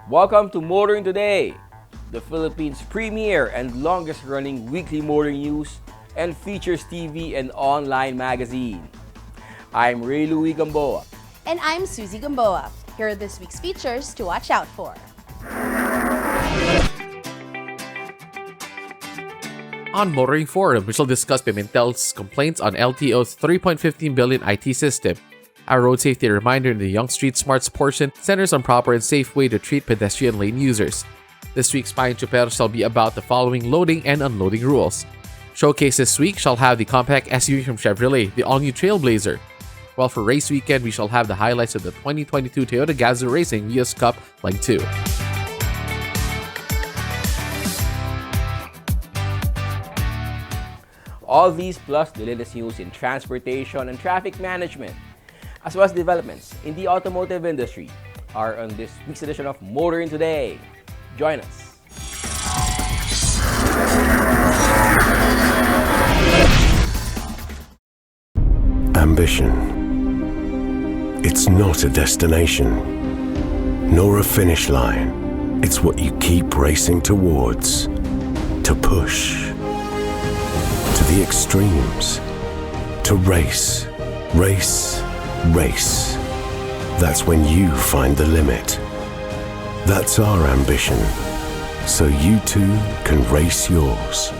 Welcome to Motoring Today, the Philippines' premier and longest-running weekly motoring news and features TV and online magazine. I'm Ray Louie Gamboa. And I'm Susie Gamboa. Here are this week's features to watch out for. On Motoring Forum, we shall discuss Pimentel's complaints on LTO's 3.15 billion IT system. Our road safety reminder in the Young Street Smarts portion centers on proper and safe way to treat pedestrian lane users. This week's Pine Chuper shall be about the following loading and unloading rules. Showcase this week shall have the compact SUV from Chevrolet, the all-new Trailblazer. While for race weekend, we shall have the highlights of the 2022 Toyota Gazoo Racing Vios Cup Leg 2. All these plus the latest news in transportation and traffic management, as well as developments in the automotive industry, are on this week's edition of Motoring Today. Join us. Ambition. It's not a destination, nor a finish line. It's what you keep racing towards, to push, to the extremes, to race, race, race. That's when you find the limit. That's our ambition, so you too can race yours.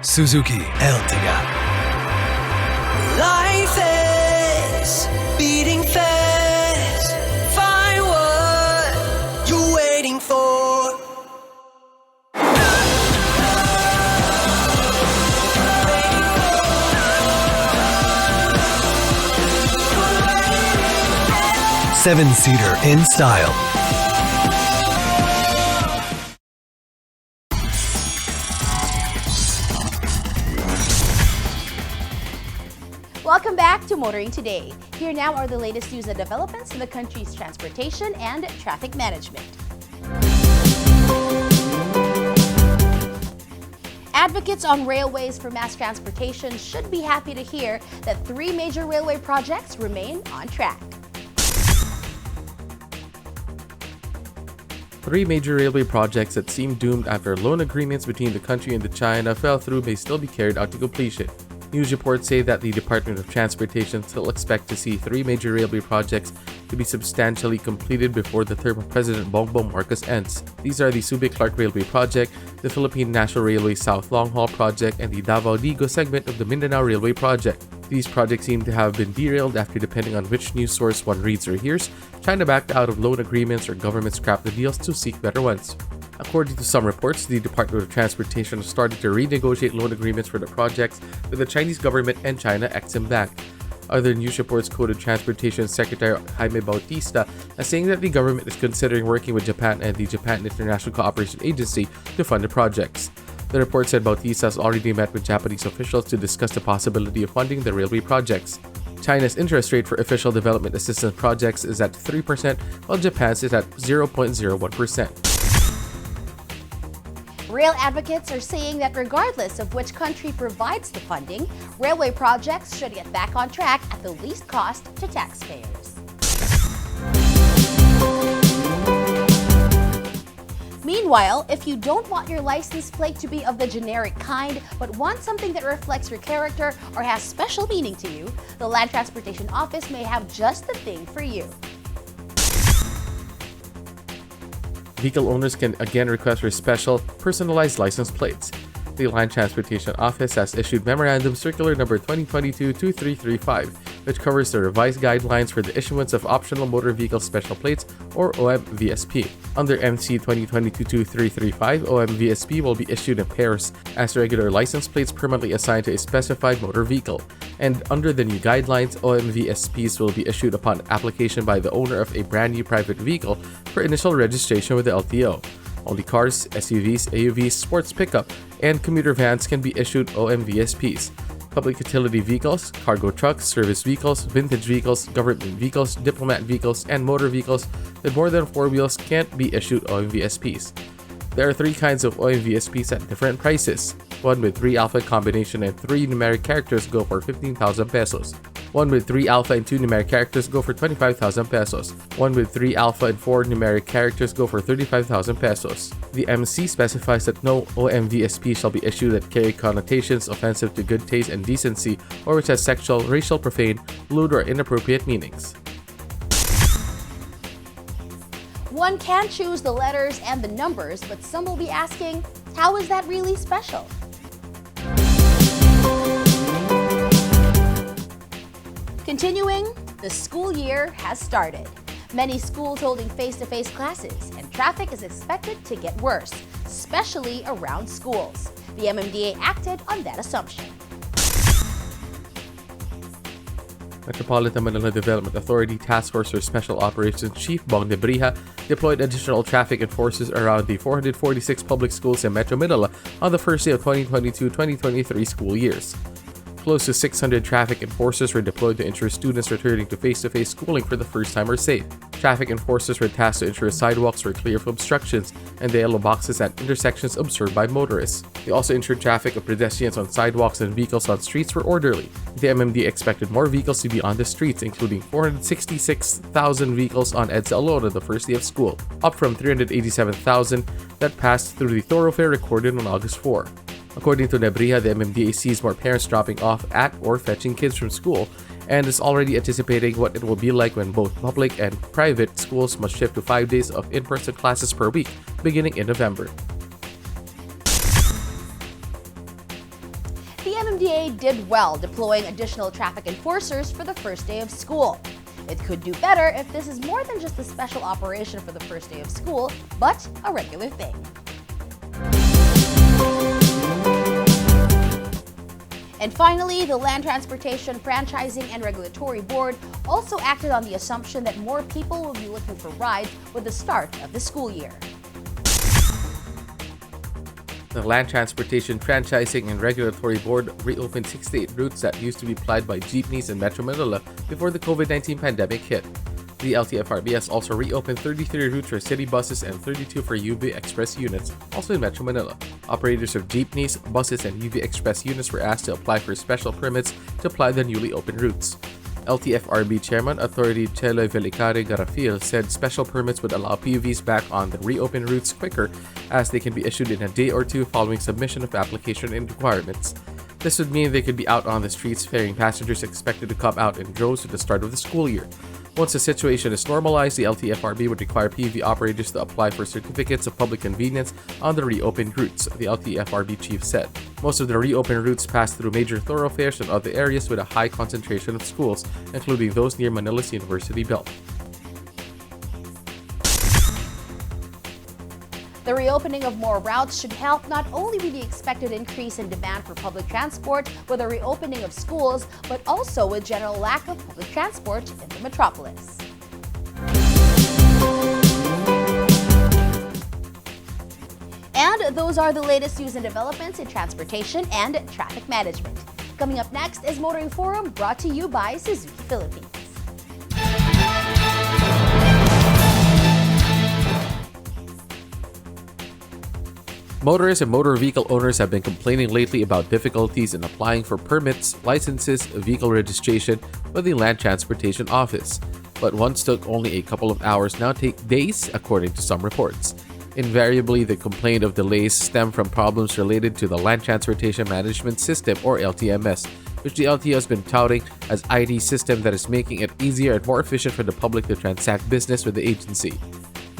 Suzuki Ertiga. Life is beating fast. Find what you're waiting for. Seven-seater in style. Welcome back to Motoring Today. Here now are the latest news and developments in the country's transportation and traffic management. Advocates on railways for mass transportation should be happy to hear that 3 major railway projects remain on track. 3 major railway projects that seemed doomed after loan agreements between the country and China fell through may still be carried out to completion. News reports say that the Department of Transportation still expects to see 3 major railway projects to be substantially completed before the term of President Bongbong Marcos ends. These are the Subic-Clark Railway Project, the Philippine National Railway South Long Haul Project, and the Davao-Ligo segment of the Mindanao Railway Project. These projects seem to have been derailed after, depending on which news source one reads or hears, China backed out of loan agreements or government scrapped the deals to seek better ones. According to some reports, the Department of Transportation started to renegotiate loan agreements for the projects with the Chinese government and China Exim Bank. Other news reports quoted Transportation Secretary Jaime Bautista as saying that the government is considering working with Japan and the Japan International Cooperation Agency to fund the projects. The report said Bautista has already met with Japanese officials to discuss the possibility of funding the railway projects. China's interest rate for official development assistance projects is at 3%, while Japan's is at 0.01%. Rail advocates are saying that regardless of which country provides the funding, railway projects should get back on track at the least cost to taxpayers. Meanwhile, if you don't want your license plate to be of the generic kind, but want something that reflects your character or has special meaning to you, the Land Transportation Office may have just the thing for you. Vehicle owners can again request for special, personalized license plates. The Land Transportation Office has issued Memorandum Circular Number 2022-2335, which covers the revised guidelines for the issuance of Optional Motor Vehicle Special Plates, or OMVSP. Under MC 2022-2335, OMVSP will be issued in pairs as regular license plates permanently assigned to a specified motor vehicle. And under the new guidelines, OMVSPs will be issued upon application by the owner of a brand new private vehicle for initial registration with the LTO. Only cars, SUVs, AUVs, sports pickup, and commuter vans can be issued OMVSPs. Public utility vehicles, cargo trucks, service vehicles, vintage vehicles, government vehicles, diplomat vehicles, and motor vehicles with more than 4 wheels can't be issued OMVSPs. There are 3 kinds of OMVSPs at different prices. One with 3 alpha combination and 3 numeric characters go for 15,000 pesos. One with 3 alpha and 2 numeric characters go for 25,000 pesos. One with 3 alpha and 4 numeric characters go for 35,000 pesos. The MC specifies that no OMVSP shall be issued that carry connotations offensive to good taste and decency or which has sexual, racial, profane, lewd, or inappropriate meanings. One can choose the letters and the numbers, but some will be asking, how is that really special? Continuing, the school year has started. Many schools holding face-to-face classes, and traffic is expected to get worse, especially around schools. The MMDA acted on that assumption. Metropolitan Manila Development Authority Task Force for Special Operations Chief Bong Nebrija deployed additional traffic enforcers around the 446 public schools in Metro Manila on the first day of 2022-2023 school years. Close to 600 traffic enforcers were deployed to ensure students returning to face-to-face schooling for the first time are safe. Traffic enforcers were tasked to ensure sidewalks were clear of obstructions and the yellow boxes at intersections observed by motorists. They also ensured traffic of pedestrians on sidewalks and vehicles on streets were orderly. The MMD expected more vehicles to be on the streets, including 466,000 vehicles on EDSA alone on the first day of school, up from 387,000 that passed through the thoroughfare recorded on August 4. According to Nebrija, the MMDA sees more parents dropping off at or fetching kids from school and is already anticipating what it will be like when both public and private schools must shift to 5 days of in-person classes per week, beginning in November. The MMDA did well deploying additional traffic enforcers for the first day of school. It could do better if this is more than just a special operation for the first day of school, but a regular thing. And finally, the Land Transportation Franchising and Regulatory Board also acted on the assumption that more people will be looking for rides with the start of the school year. The Land Transportation Franchising and Regulatory Board reopened 68 routes that used to be plied by jeepneys in Metro Manila before the COVID-19 pandemic hit. The LTFRB has also reopened 33 routes for city buses and 32 for UV Express units, also in Metro Manila. Operators of jeepneys, buses, and UV Express units were asked to apply for special permits to ply the newly opened routes. LTFRB Chairman Authority Chelo Velicare Garafil said special permits would allow PUVs back on the reopened routes quicker as they can be issued in a day or two following submission of application and requirements. This would mean they could be out on the streets ferrying passengers expected to come out in droves at the start of the school year. Once the situation is normalized, the LTFRB would require PUV operators to apply for certificates of public convenience on the reopened routes, the LTFRB chief said. Most of the reopened routes pass through major thoroughfares and other areas with a high concentration of schools, including those near Manila's University Belt. The reopening of more routes should help not only with the expected increase in demand for public transport with the reopening of schools, but also with general lack of public transport in the metropolis. And those are the latest news and developments in transportation and traffic management. Coming up next is Motoring Forum, brought to you by Suzuki Philippines. Motorists and motor vehicle owners have been complaining lately about difficulties in applying for permits, licenses, vehicle registration with the Land Transportation Office. What once took only a couple of hours now take days, according to some reports. Invariably, the complaint of delays stem from problems related to the Land Transportation Management System, or LTMS, which the LTO has been touting as IT system that is making it easier and more efficient for the public to transact business with the agency.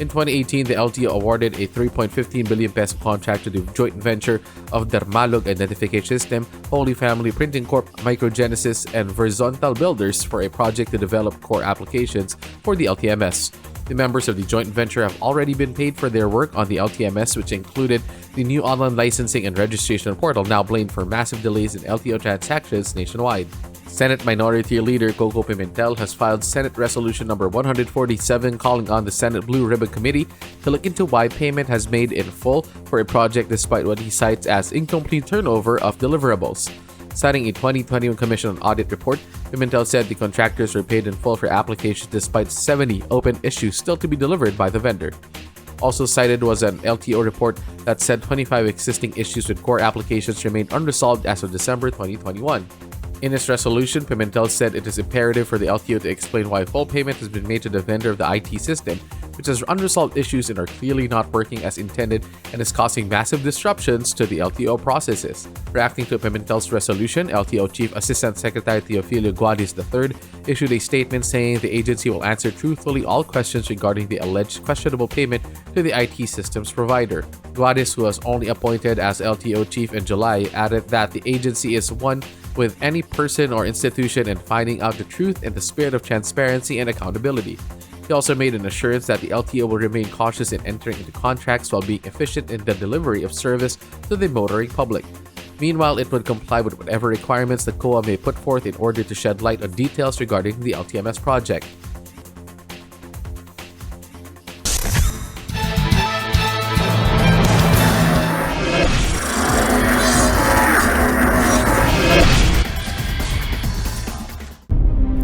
In 2018, the LTO awarded a 3.15 billion peso contract to the joint venture of Dermalog Identification System, Holy Family Printing Corp, Microgenesis, and Verzontal Builders for a project to develop core applications for the LTMS. The members of the joint venture have already been paid for their work on the LTMS, which included the new online licensing and registration portal, now blamed for massive delays in LTO transactions nationwide. Senate Minority Leader Coco Pimentel has filed Senate Resolution number 147 calling on the Senate Blue Ribbon Committee to look into why payment has made in full for a project despite what he cites as incomplete turnover of deliverables. Citing a 2021 Commission on Audit report, Pimentel said the contractors were paid in full for applications despite 70 open issues still to be delivered by the vendor. Also cited was an LTO report that said 25 existing issues with core applications remained unresolved as of December 2021. In its resolution, Pimentel said it is imperative for the LTO to explain why full payment has been made to the vendor of the IT system, which has unresolved issues and are clearly not working as intended and is causing massive disruptions to the LTO processes. Reacting to Pimentel's resolution, LTO Chief Assistant Secretary Teofilo Guadis III issued a statement saying the agency will answer truthfully all questions regarding the alleged questionable payment to the IT systems provider. Guadis, who was only appointed as LTO Chief in July, added that the agency is one with any person or institution in finding out the truth in the spirit of transparency and accountability. He also made an assurance that the LTO will remain cautious in entering into contracts while being efficient in the delivery of service to the motoring public. Meanwhile, it would comply with whatever requirements the COA may put forth in order to shed light on details regarding the LTMS project.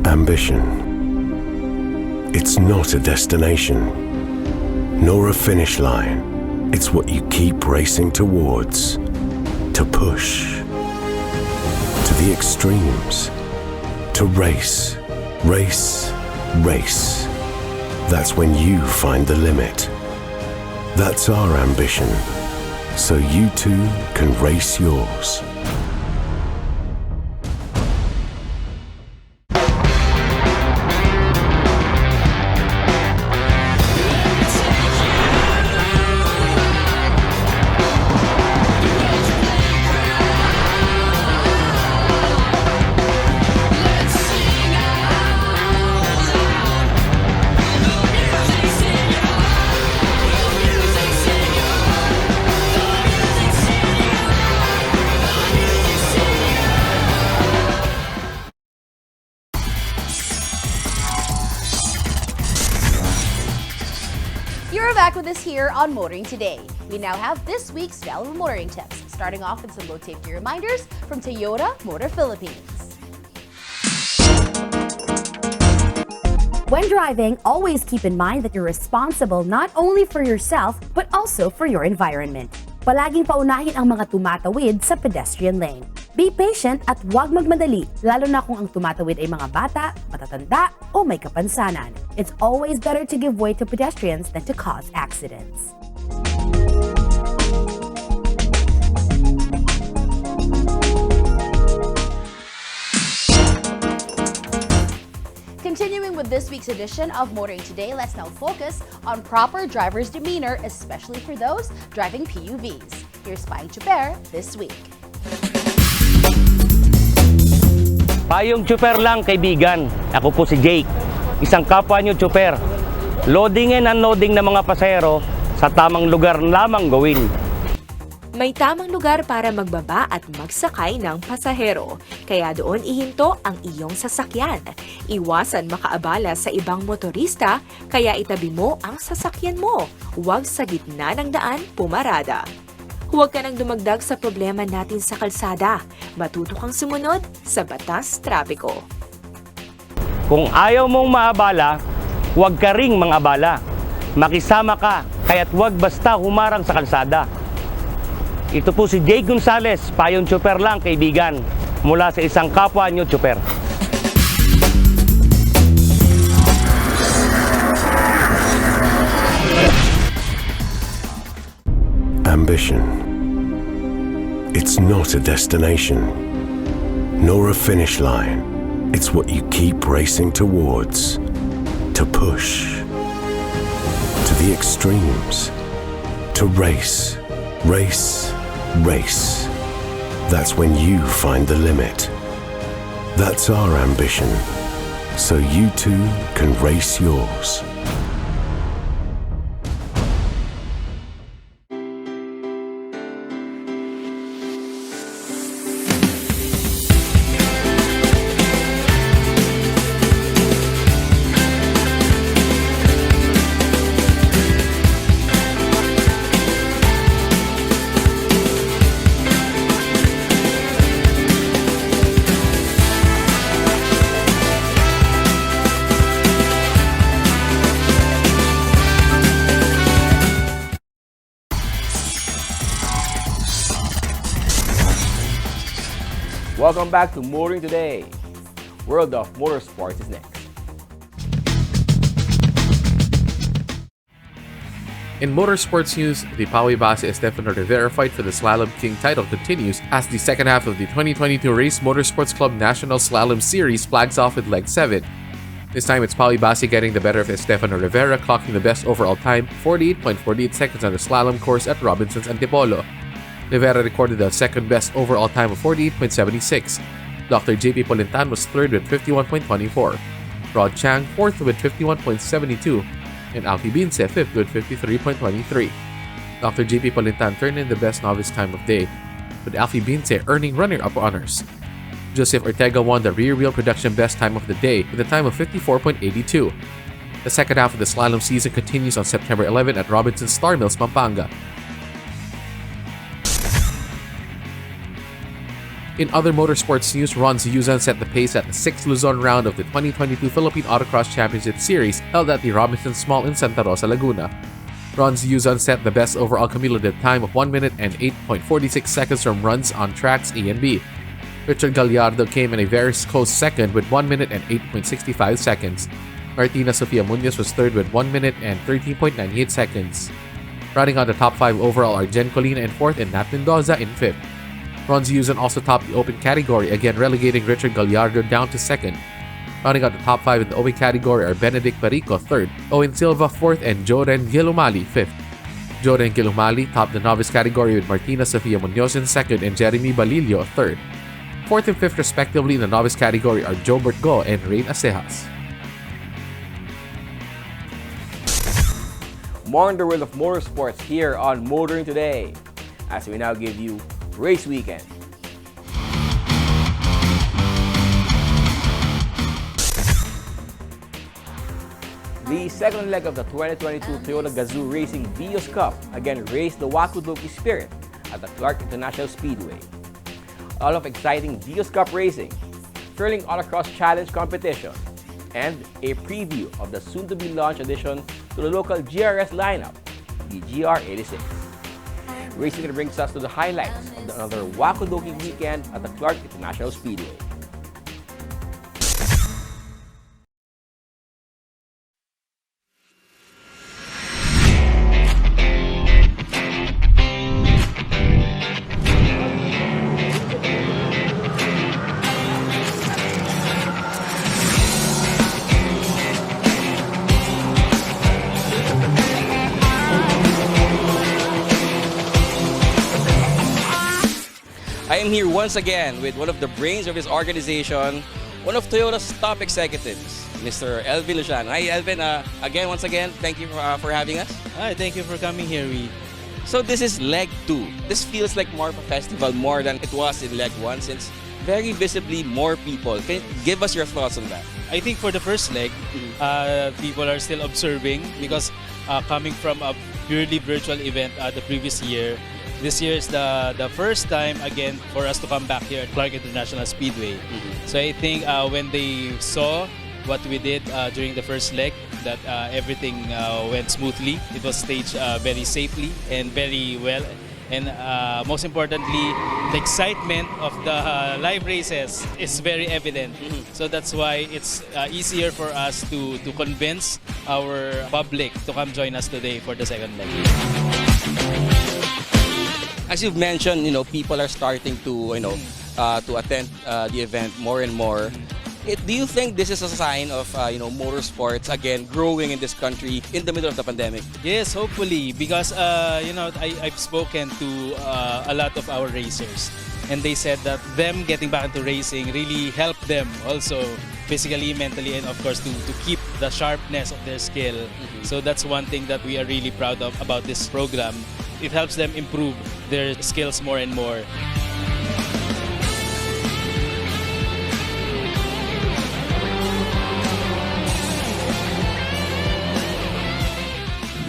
Ambition. It's not a destination, nor a finish line. It's what you keep racing towards. To push. To the extremes. To race. Race. Race. That's when you find the limit. That's our ambition. So you too can race yours. You're back with us here on Motoring Today. We now have this week's relevant motoring tips, starting off with some road safety reminders from Toyota Motor Philippines. When driving, always keep in mind that you're responsible not only for yourself, but also for your environment. Palaging paunahin ang mga tumatawid sa pedestrian lane. Be patient at huwag magmadali, lalo na kung ang tumatawid ay mga bata, matatanda, o may kapansanan. It's always better to give way to pedestrians than to cause accidents. Continuing with this week's edition of Motoring Today, let's now focus on proper driver's demeanor, especially for those driving PUVs. Here's Payong Chuper this week. Payong Chuper lang, kaibigan. Ako po si Jake, isang kapwa nyo Chuper. Loading and unloading ng mga pasahero sa tamang lugar lamang gawin. May tamang lugar para magbaba at magsakay ng pasahero. Kaya doon ihinto ang iyong sasakyan. Iwasan makaabala sa ibang motorista, kaya itabi mo ang sasakyan mo. Huwag sa gitna ng daan pumarada. Huwag ka nang dumagdag sa problema natin sa kalsada. Matuto kang sumunod sa batas trapiko. Kung ayaw mong maabala, huwag ka ring mangabala. Makisama ka, kaya't huwag basta humarang sa kalsada. Ito po si Jake Gonzales, Payong Chuper lang, kaibigan, mula sa isang kapwa nyo Chuper. Ambition. It's not a destination, nor a finish line. It's what you keep racing towards. To push. To the extremes. To race, race, race. That's when you find the limit. That's our ambition. So you too can race yours. Welcome back to Motoring Today. World of Motorsports is next. In motorsports news, the Pawi Basi Estefano Rivera fight for the Slalom King title continues as the second half of the 2022 Race Motorsports Club National Slalom Series flags off with leg 7. This time it's Pawi Basi getting the better of Estefano Rivera, clocking the best overall time, 48.48 seconds on the slalom course at Robinson's Antipolo. Rivera recorded the second best overall time of 48.76. Dr. JP Polintan was third with 51.24. Rod Chang fourth with 51.72. And Alfie Bince fifth with 53.23. Dr. JP Polintan turned in the best novice time of day, with Alfie Bince earning runner-up honors. Joseph Ortega won the rear wheel production best time of the day with a time of 54.82. The second half of the slalom season continues on September 11 at Robinson's Star Mills, Pampanga. In other motorsports news, Ron Ziyuzan set the pace at the 6th Luzon round of the 2022 Philippine Autocross Championship Series held at the Robinsons Mall in Santa Rosa, Laguna. Ron Ziyuzan set the best overall cumulative time of 1 minute and 8.46 seconds from runs on tracks A and B. Richard Gallardo came in a very close second with 1 minute and 8.65 seconds. Martina Sofia Munoz was third with 1 minute and 13.98 seconds. Rounding out the top 5 overall are Jen Colina in 4th and Nat Mendoza in 5th. Ron Ziyuzan also topped the open category, again relegating Richard Gallardo down to 2nd. Rounding out the top 5 in the open category are Benedict Perico 3rd, Owen Silva 4th, and Joren Gilumali 5th. Joren Gilumali topped the novice category with Martina Sofia Munoz in 2nd and Jeremy Balillo 3rd. 4th and 5th respectively in the novice category are Jobert Go and Rain Acejas. More in the world of motorsports here on Motoring Today, as we now give you Race Weekend. The second leg of the 2022 Toyota Gazoo Racing Vios Cup again raced the Wakudoki Spirit at the Clark International Speedway. A lot of exciting Vios Cup racing, thrilling autocross challenge competition, and a preview of the soon-to-be launched addition to the local GRS lineup, the GR86. Racing brings us to the highlights of another Wakudoki weekend at the Clark International Speedway. I am here once again with one of the brains of this organization, one of Toyota's top executives, Mr. Elvin Luciano. Hi, Elvin. Once again, thank you for having us. Hi, thank you for coming here, Reed. So this is leg 2. This feels like more of a festival more than it was in leg 1 since very visibly more people. Can you give us your thoughts on that? I think for the first leg, people are still observing because coming from a purely virtual event the previous year, this year is the first time again for us to come back here at Clark International Speedway. So I think when they saw what we did during the first leg, that everything went smoothly. It was staged very safely and very well. And most importantly, the excitement of the live races is very evident. So that's why it's easier for us to convince our public to come join us today for the second leg. As you've mentioned, people are starting to, to attend the event more and more. Do you think this is a sign of motorsports again growing in this country in the middle of the pandemic? Yes, hopefully, because I've spoken to a lot of our racers, and they said that them getting back into racing really helped them also physically, mentally, and of course to keep the sharpness of their skill. So that's one thing that we are really proud of about this program. It helps them improve their skills more and more.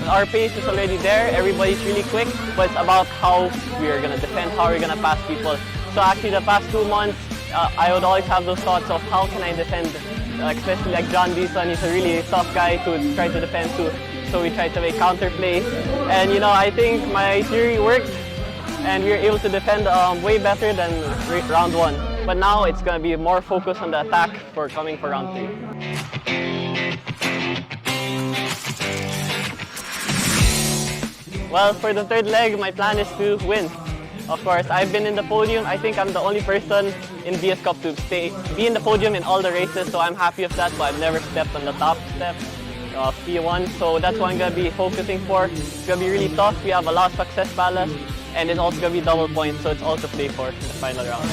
Our pace is already there, everybody's really quick, but it's about how we are going to defend, how we're going to pass people. So actually the past 2 months, I would always have those thoughts of how can I defend, especially like John Dison, he's a really tough guy to try to defend to, so we tried to make counter plays. And I think my theory worked, and we were able to defend way better than round 1. But now it's going to be more focused on the attack for coming for round 3. Well, for the third leg, my plan is to win. Of course, I've been in the podium. I think I'm the only person in VS Cup to be in the podium in all the races, so I'm happy with that, but I've never stepped on the top step of P1, so that's what I'm going to be focusing for. It's going to be really tough. We have a lot of success ballast, and it's also going to be double points, so it's all to play for in the final round.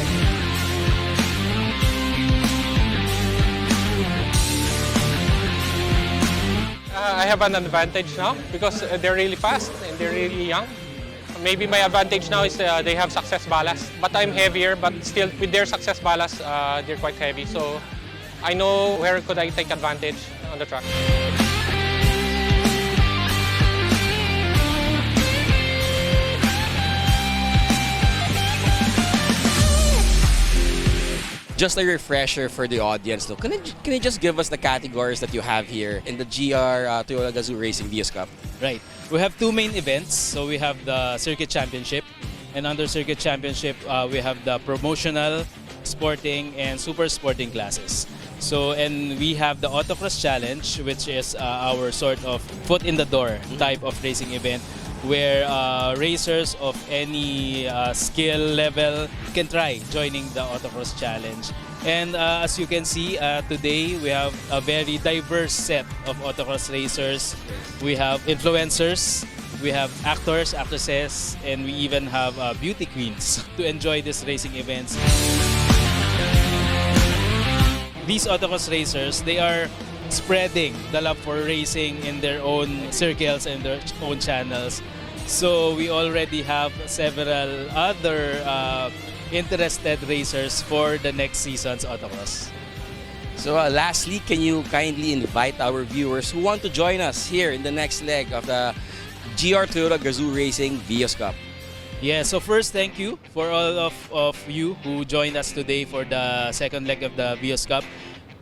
I have an advantage now because they're really fast and they're really young. Maybe my advantage now is they have success ballast, but I'm heavier, but still with their success ballast, they're quite heavy. So I know where could I take advantage on the track. Just a refresher for the audience, though. Can you just give us the categories that you have here in the GR Toyota Gazoo Racing VS Cup? Right. We have 2 main events. So we have the Circuit Championship, and under Circuit Championship, we have the promotional, sporting, and super sporting classes. So, and we have the Autocross Challenge, which is our sort of foot in the door type of racing event, where racers of any skill level can try joining the Autocross Challenge. And as you can see, today we have a very diverse set of Autocross racers. We have influencers, we have actors, actresses, and we even have beauty queens to enjoy these racing events. These Autocross racers, they are spreading the love for racing in their own circles and their own channels. So we already have several other interested racers for the next season's Autocross. So lastly, can you kindly invite our viewers who want to join us here in the next leg of the GR Toyota Gazoo Racing VS Cup? Yeah, so first, thank you for all of you who joined us today for the second leg of the VS Cup.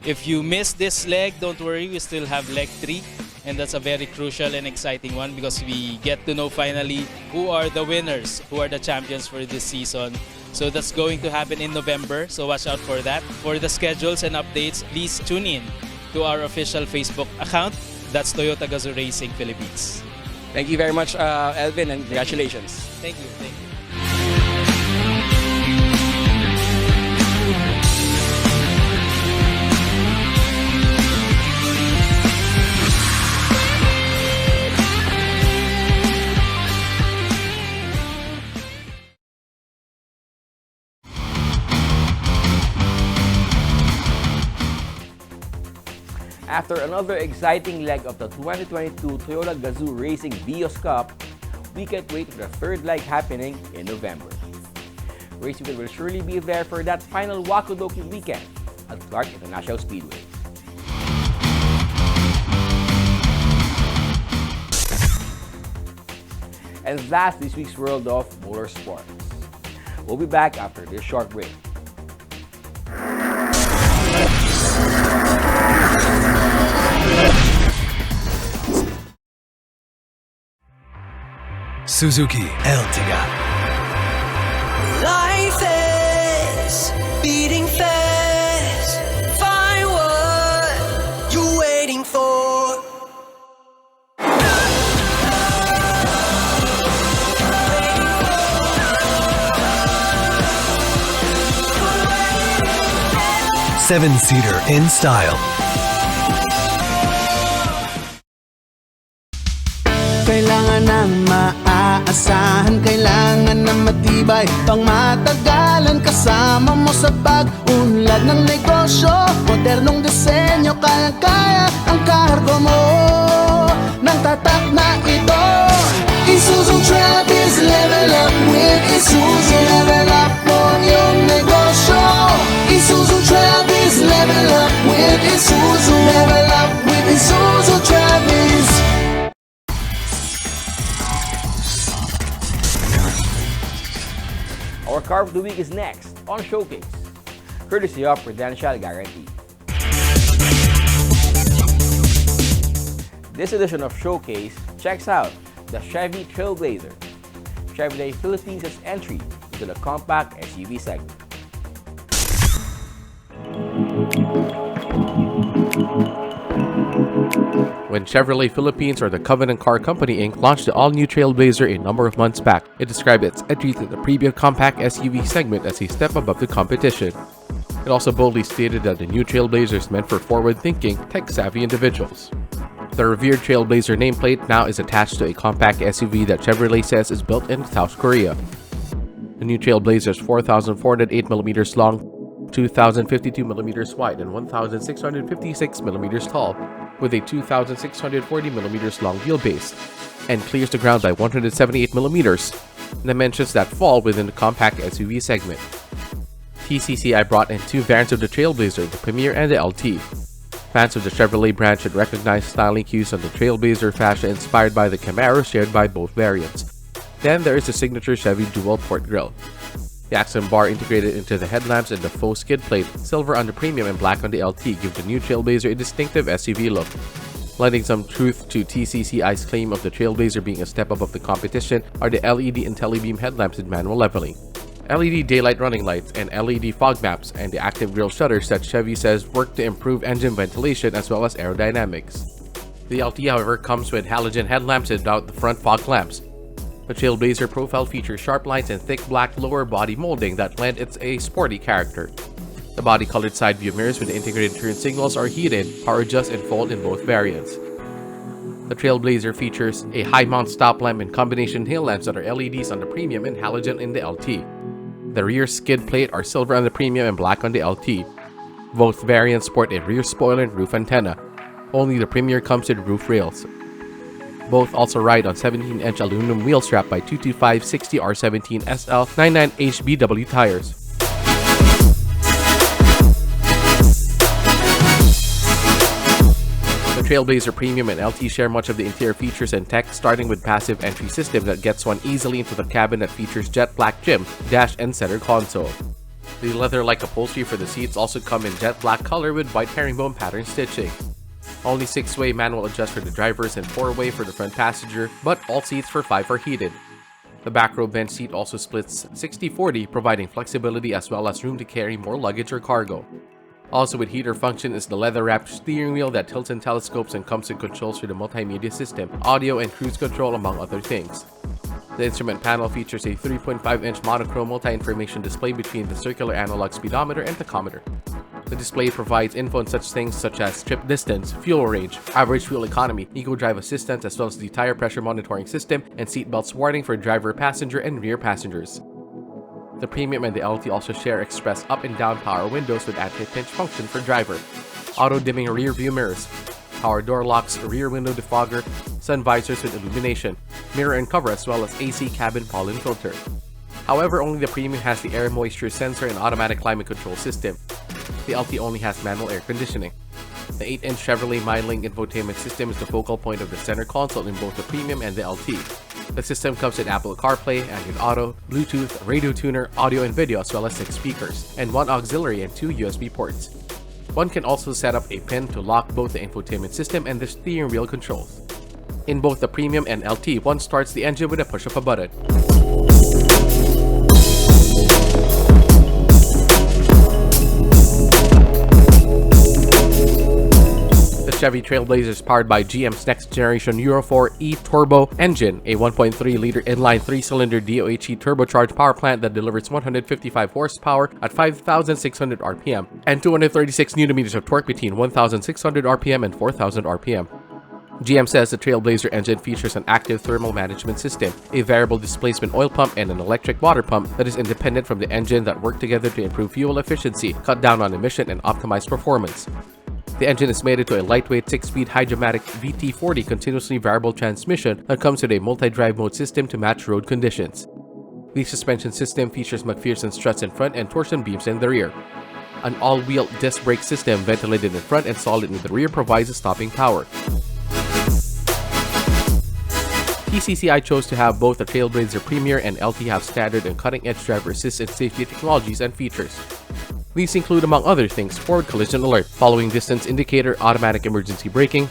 If you missed this leg, don't worry, we still have leg 3. And that's a very crucial and exciting one because we get to know finally who are the winners, who are the champions for this season. So that's going to happen in November, so watch out for that. For the schedules and updates, please tune in to our official Facebook account. That's Toyota Gazoo Racing Philippines. Thank you very much, Elvin, and congratulations. Thank you. Thank you. After another exciting leg of the 2022 Toyota Gazoo Racing VS Cup, we can't wait for the third leg happening in November. Racing will surely be there for that final Wakudoki weekend at Clark International Speedway. And that's this week's World of Motorsports. We'll be back after this short break. Suzuki Ertiga. Life is beating fast. Find what you're waiting for. 7-seater in style. Kailangan ng maaasahan, kailangan ng matibay, pang matagalan kasama mo sa pag-unlad ng negosyo. Modernong disenyo, kaya-kaya ang kargo mo ng tatak na ito. Isuzu Travis, level up with Isuzu. Level up mo yung negosyo. Isuzu Travis, level up with Isuzu. Level up with Isuzu Travis. Our Car of the Week is next on Showcase, courtesy of Prudential Guarantee. This edition of Showcase checks out the Chevy Trailblazer. Chevrolet Philippines' entry into the compact SUV segment. When Chevrolet Philippines or the Covenant Car Company Inc. launched the all-new Trailblazer a number of months back, it described its entry to the premium compact SUV segment as a step above the competition. It also boldly stated that the new Trailblazer is meant for forward-thinking, tech-savvy individuals. The revered Trailblazer nameplate now is attached to a compact SUV that Chevrolet says is built in South Korea. The new Trailblazer is 4,408mm long, 2,052mm wide, and 1,656mm tall, with a 2,640mm long wheelbase, and clears the ground by 178mm, dimensions that fall within the compact SUV segment. TCCI brought in two variants of the Trailblazer, the Premier and the LT. Fans of the Chevrolet brand should recognize styling cues on the Trailblazer fascia inspired by the Camaro shared by both variants. Then there is the signature Chevy dual port grille. The accent bar integrated into the headlamps and the faux skid plate, silver on the Premium and black on the LT, give the new Trailblazer a distinctive SUV look. Lending some truth to TCCI's claim of the Trailblazer being a step above the competition are the LED IntelliBeam headlamps with manual leveling, LED daylight running lights, and LED fog maps, and the active grille shutters that Chevy says work to improve engine ventilation as well as aerodynamics. The LT, however, comes with halogen headlamps without the front fog lamps. The Trailblazer profile features sharp lines and thick black lower body molding that lend it a sporty character. The body-colored side view mirrors with integrated turn signals are heated, power adjust, and fold in both variants. The Trailblazer features a high-mount stop lamp and combination tail lamps that are LEDs on the Premium and halogen in the LT. The rear skid plate are silver on the Premium and black on the LT. Both variants sport a rear spoiler and roof antenna. Only the Premier comes with roof rails. Both also ride on 17-inch aluminum wheel strap by 225/60 R17 SL 99 HBW tires. The Trailblazer Premium and LT share much of the interior features and tech, starting with passive entry system that gets one easily into the cabin that features jet black trim, dash, and center console. The leather-like upholstery for the seats also come in jet black color with white herringbone pattern stitching. Only 6-way manual adjust for the drivers and 4-way for the front passenger, but all seats for 5 are heated. The back row bench seat also splits 60/40, providing flexibility as well as room to carry more luggage or cargo. Also with heater function is the leather-wrapped steering wheel that tilts and telescopes and comes with controls for the multimedia system, audio, and cruise control, among other things. The instrument panel features a 3.5-inch monochrome multi-information display between the circular analog speedometer and tachometer. The display provides info on such things such as trip distance, fuel range, average fuel economy, Eco Drive assistance, as well as the tire pressure monitoring system and seat belts warning for driver, passenger, and rear passengers. The Premium and the LT also share express up and down power windows with anti-pinch function for driver, auto-dimming rear view mirrors, power door locks, rear window defogger, sun visors with illumination, mirror and cover, as well as AC cabin pollen filter. However, only the Premium has the air moisture sensor and automatic climate control system. The LT only has manual air conditioning. The 8-inch Chevrolet MyLink infotainment system is the focal point of the center console in both the Premium and the LT. The system comes with Apple CarPlay, Android Auto, Bluetooth, radio tuner, audio and video, as well as 6 speakers, and 1 auxiliary and 2 USB ports. One can also set up a pin to lock both the infotainment system and the steering wheel controls. In both the Premium and LT, one starts the engine with a push of a button. The Chevy Trailblazer is powered by GM's next-generation Euro 4 e-turbo engine, a 1.3-liter inline 3-cylinder DOHC turbocharged power plant that delivers 155 horsepower at 5,600 RPM and 236 Nm of torque between 1,600 RPM and 4,000 RPM. GM says the Trailblazer engine features an active thermal management system, a variable displacement oil pump, and an electric water pump that is independent from the engine that work together to improve fuel efficiency, cut down on emission, and optimize performance. The engine is mated to a lightweight 6-speed Hydra-Matic VT40 continuously variable transmission that comes with a multi-drive mode system to match road conditions. The suspension system features McPherson struts in front and torsion beams in the rear. An all-wheel disc brake system ventilated in front and solid in the rear provides the stopping power. TCCI chose to have both the Trailblazer Premier and LT have standard and cutting-edge driver assist and safety technologies and features. These include, among other things, forward collision alert, following distance indicator, automatic emergency braking,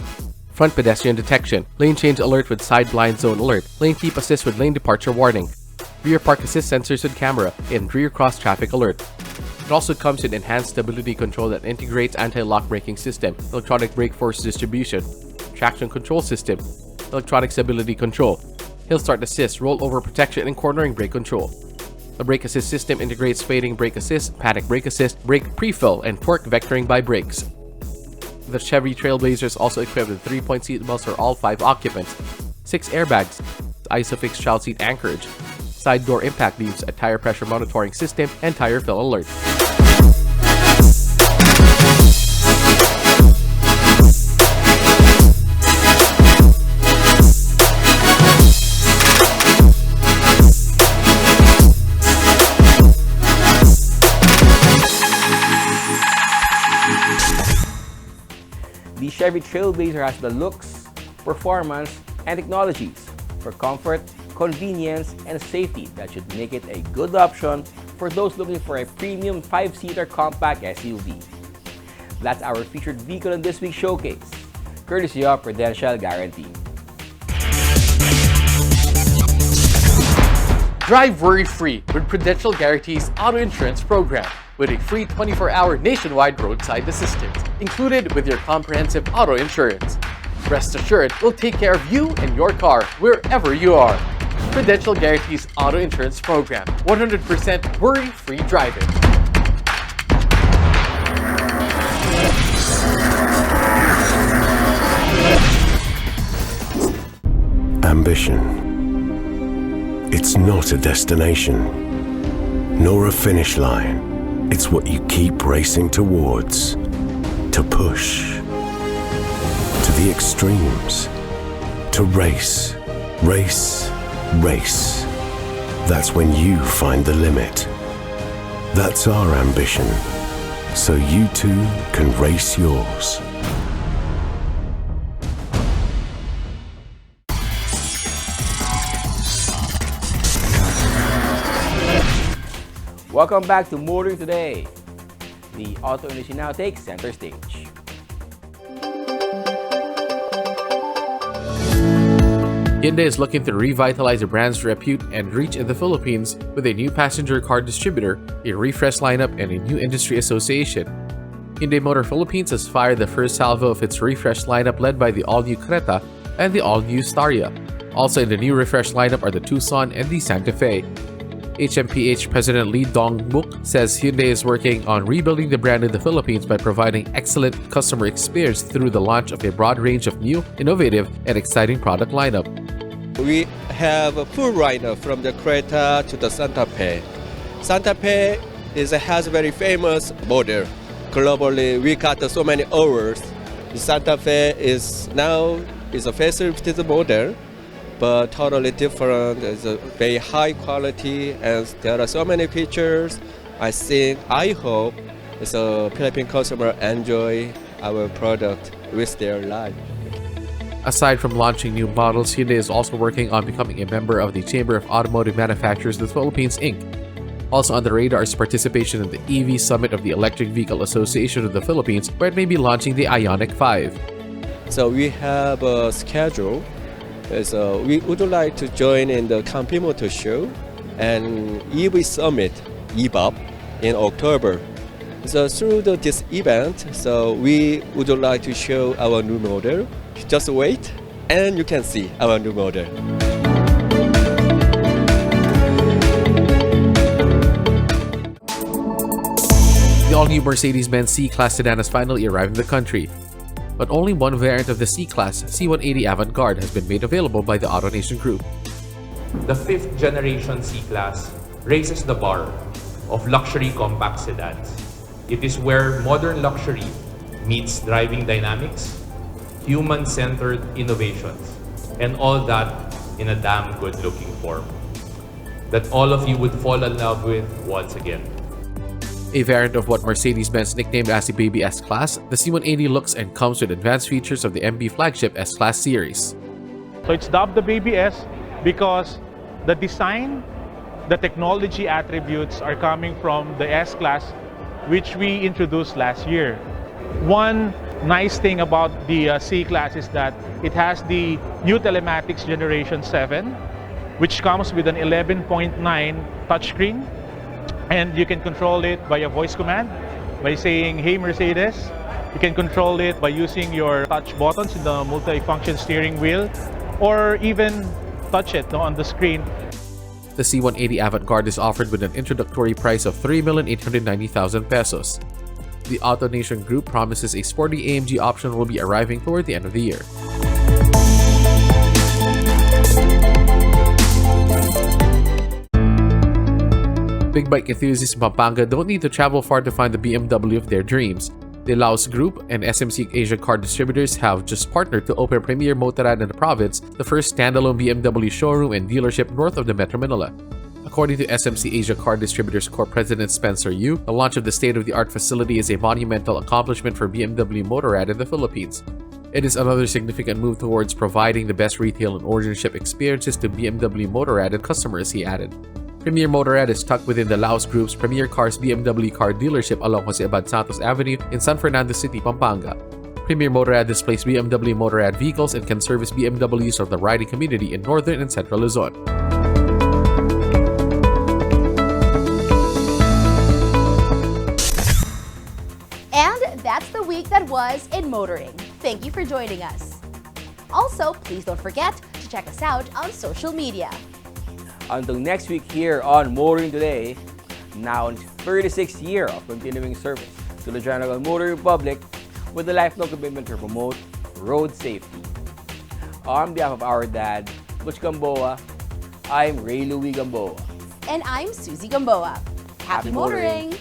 front pedestrian detection, lane change alert with side blind zone alert, lane keep assist with lane departure warning, rear park assist sensors with camera, and rear cross traffic alert. It also comes with enhanced stability control that integrates anti-lock braking system, electronic brake force distribution, traction control system, electronic stability control, hill start assist, rollover protection, and cornering brake control. The brake assist system integrates fading brake assist, panic brake assist, brake pre-fill, and torque vectoring by brakes. The Chevy Trailblazer is also equipped with 3-point seat belts for all 5 occupants, 6 airbags, ISOFIX child seat anchorage, side door impact beams, a tire pressure monitoring system, and tire fill alert. The Chevy Trailblazer has the looks, performance, and technologies for comfort, convenience, and safety that should make it a good option for those looking for a premium 5-seater compact SUV. That's our featured vehicle in this week's showcase, courtesy of Prudential Guarantee. Drive worry-free with Prudential Guarantee's auto insurance program, with a free 24-hour nationwide roadside assistance included with your comprehensive auto insurance. Rest assured, we'll take care of you and your car wherever you are. Prudential Guarantee's auto insurance program, 100% worry-free driving. Ambition. It's not a destination, nor a finish line. It's what you keep racing towards, to push, to the extremes, to race, race, race. That's when you find the limit. That's our ambition, so you too can race yours. Welcome back to Motoring Today. The auto industry now takes center stage. Hyundai is looking to revitalize the brand's repute and reach in the Philippines with a new passenger car distributor, a refreshed lineup, and a new industry association. Hyundai Motor Philippines has fired the first salvo of its refreshed lineup led by the all-new Creta and the all-new Staria. Also in the new refreshed lineup are the Tucson and the Santa Fe. HMPH President Lee Dong-Muk says Hyundai is working on rebuilding the brand in the Philippines by providing excellent customer experience through the launch of a broad range of new, innovative, and exciting product lineup. We have a full lineup from the Creta to the Santa Fe. Santa Fe has a very famous model. Globally, we got so many awards. The Santa Fe is now a facelifted model, but totally different. It's a very high quality, and there are so many features. I hope the Philippine customer enjoy our product with their life. Aside from launching new models, Hyundai is also working on becoming a member of the Chamber of Automotive Manufacturers of the Philippines, Inc. Also on the radar is participation in the EV Summit of the Electric Vehicle Association of the Philippines, where it may be launching the Ioniq 5. So we have a schedule. So we would like to join in the Campi Motor Show and EV Summit, EVOP, in October. So through this event, so we would like to show our new model. Just wait, and you can see our new model. The all-new Mercedes-Benz C-Class sedan has finally arrived in the country. But only one variant of the C-Class, C180 Avant-Garde, has been made available by the AutoNation Group. The 5th generation C-Class raises the bar of luxury compact sedans. It is where modern luxury meets driving dynamics, human-centered innovations, and all that in a damn good-looking form that all of you would fall in love with once again. A variant of what Mercedes-Benz nicknamed as the Baby S-Class, the C180 looks and comes with advanced features of the MB flagship S-Class series. So it's dubbed the Baby S because the design, the technology attributes are coming from the S-Class, which we introduced last year. One nice thing about the C-Class is that it has the new telematics Generation 7, which comes with an 11.9 touchscreen, and you can control it by a voice command by saying, "Hey Mercedes." You can control it by using your touch buttons in the multi-function steering wheel, or even touch it on the screen. The C180 Avant-Garde is offered with an introductory price of 3,890,000 pesos. The AutoNation Group promises a sporty AMG option will be arriving toward the end of the year. Big bike enthusiasts in Pampanga don't need to travel far to find the BMW of their dreams. The Laos Group and SMC Asia Car Distributors have just partnered to open Premier Motorrad in the province, the first standalone BMW showroom and dealership north of the Metro Manila. According to SMC Asia Car Distributors Corp President Spencer Yu, the launch of the state-of-the-art facility is a monumental accomplishment for BMW Motorrad in the Philippines. It is another significant move towards providing the best retail and ownership experiences to BMW Motorrad and customers, he added. Premier Motorrad is tucked within the Laos Group's Premier Cars BMW car dealership along Jose Abad Santos Avenue in San Fernando City, Pampanga. Premier Motorrad displays BMW Motorrad vehicles and can service BMWs of the riding community in northern and central Luzon. And that's the week that was in motoring. Thank you for joining us. Also, please don't forget to check us out on social media. Until next week here on Motoring Today, now in 36th year of continuing service to the General Motor Republic with the lifelong commitment to promote road safety. On behalf of our dad, Butch Gamboa, I'm Ray Louie Gamboa. And I'm Susie Gamboa. Happy motoring!